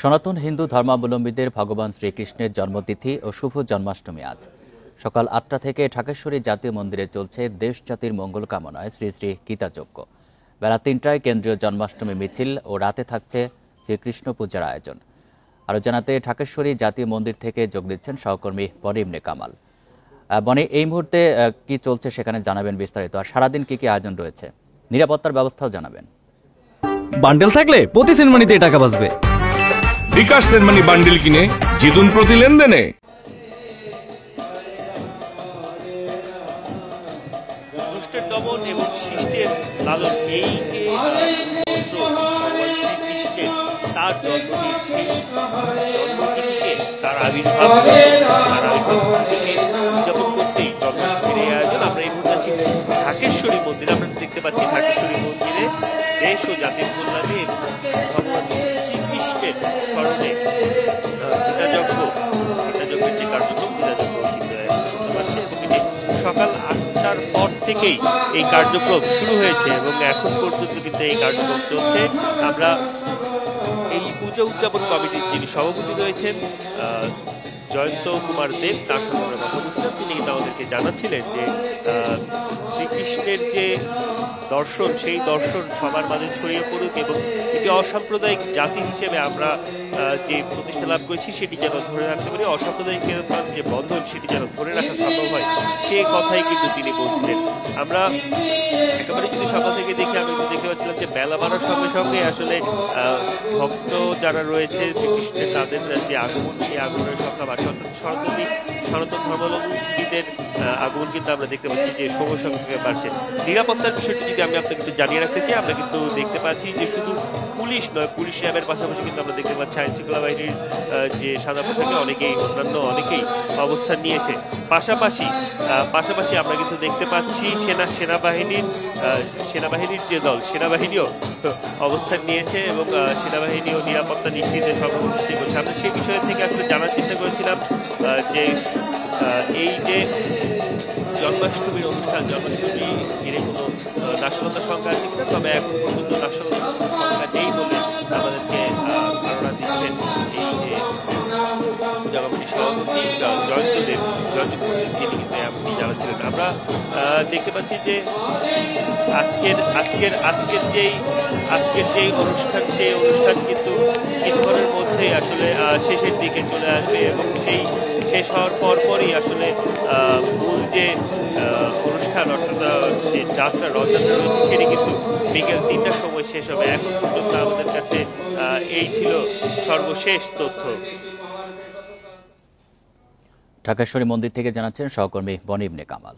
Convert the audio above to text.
সনাতন হিন্দু ধর্মাবলম্বীদের ভগবান শ্রীকৃষ্ণের জন্মতিথি ও শুভ জন্মাষ্টমী আজ সকাল ৮টা থেকে ঢাকেশ্বরী জাতীয় মন্দিরে চলছে দেশ জাতির মঙ্গল কামনায় শ্রী শ্রী গীতাযজ্ঞ। বেলা ৩টায় কেন্দ্রীয় জন্মাষ্টমী মিছিল ও রাতে থাকছে শ্রীকৃষ্ণ পূজার আয়োজন। আরও জানাতে ঢাকেশ্বরী জাতীয় মন্দির থেকে যোগ দিচ্ছেন সহকর্মী বনি ইবনে কামাল। বনি, এই মুহূর্তে কি চলছে সেখানে জানাবেন বিস্তারিত, আর সারাদিন কি কি আয়োজন রয়েছে, নিরাপত্তার ব্যবস্থাও জানাবেন। বান্ডেল থাকলে প্রতি সেনমানিতে টাকা বাঁচবে। বিকাশ সেনমানি বান্ডেল কিনে জিতুন প্রতি লেনদেনে। দুষ্টের দমন এবং শিষ্টের লালন, এই যে শ্রীকৃষ্ণের তার জন্মদিন, সেই জন্মদিনকে তার আবির্ভাব থেকে উদযাপন করতেই জন্মাষ্টমীর এই আয়োজন। আমরা এই মুহূর্তে আছি ঢাকেশ্বরী মন্দিরে। আমরা দেখতে পাচ্ছি ঢাকেশ্বরী মন্দিরে দেশ ও জাতির কল্যাণে ভগবান শ্রীকৃষ্ণের স্মরণে গীতাযজ্ঞের যে কার্যক্রম, গীতাযজ্ঞ করতে পারছে এবং এটি সকাল ৮টার পর থেকেই এই কার্যক্রম শুরু হয়েছে এবং এখন পর্যন্ত কিন্তু এই কার্যক্রম চলছে। আমরা এই পূজা উদযাপন কমিটির যিনি সভাপতি রয়েছেন জয়ন্ত কুমার দেব, তার সঙ্গে আমরা কথা বলছিলাম। তিনি কিন্তু আমাদেরকে জানাচ্ছিলেন যে শ্রীকৃষ্ণের যে দর্শন, সেই দর্শন সবার মাঝে ছড়িয়ে পড়ুক এবং একটি অসাম্প্রদায়িক জাতি হিসেবে আমরা যে প্রতিষ্ঠা লাভ করেছি সেটি যেন ধরে রাখতে পারি, অসাম্প্রদায়িক যে বন্ধন সেটি যেন ধরে রাখা সম্ভব হয়, সেই কথাই কিন্তু তিনি বলছিলেন। আমরা একেবারে যদি সকাল থেকে দেখি, আমি দেখতে পাচ্ছিলাম যে বেলা বাড়ার সঙ্গে সঙ্গে আসলে ভক্ত যারা রয়েছে শ্রীকৃষ্ণের, তাদের যে আগমন, সেই আগমনের সংখ্যা বাড়ছে। অর্থাৎ সনাতন ধর্মাবলম্বীদের আগমন কিন্তু আমরা দেখতে পাচ্ছি যে সময়ের সঙ্গে সঙ্গে বাড়ছে। নিরাপত্তার বিষয়টি যদি আমি আপনাকে একটু জানিয়ে রাখতে চাই, আমরা কিন্তু দেখতে পাচ্ছি যে শুধু পুলিশ নয়, পুলিশ র্যাবের পাশাপাশি কিন্তু আমরা দেখতে পাচ্ছি আইন শৃঙ্খলা বাহিনীর যে সাদা পোশাকে অনেকেই অবস্থান নিয়েছে। পাশাপাশি আমরা কিন্তু দেখতে পাচ্ছি সেনাবাহিনীর যে দল, সেনাবাহিনীও অবস্থান নিয়েছে এবং সেনাবাহিনীও নিরাপত্তা নিশ্চিতে সর্বনিশ্চিত করছে। আমরা সেই বিষয় থেকে আসলে জানার চেষ্টা করেছিলাম যে এই যে জন্মাষ্টমীর অনুষ্ঠান, জন্মাষ্টমী ঘিরে কোনো নাশকতার সংখ্যা আছে কিনা, তবে এখন পর্যন্ত নাশকতার সংখ্যা নেই বলে আমাদেরকে ধারণা দিচ্ছেন এই যে জনগণের সভাপতি জয়ন্ত দেব, তিনি কিন্তু এমনটি জানাচ্ছিলেন। আমরা দেখতে পাচ্ছি যে আজকের যেই অনুষ্ঠান, সেই অনুষ্ঠান কিন্তু কিছুক্ষণের মধ্যেই আসলে শেষের দিকে চলে আসবে এবং সেই শেষ হওয়ার পরই আসলে মূল যে অনুষ্ঠান, অর্থাৎ যে রথযাত্রা রয়েছে, সেটি কিন্তু বিকেল ৩টার সময় শেষ হবে। এখন পর্যন্ত আমাদের কাছে এই ছিল সর্বশেষ তথ্য। ঢাকেশ্বরী মন্দির থেকে জানাচ্ছেন সহকর্মী বনি ইবনে কামাল।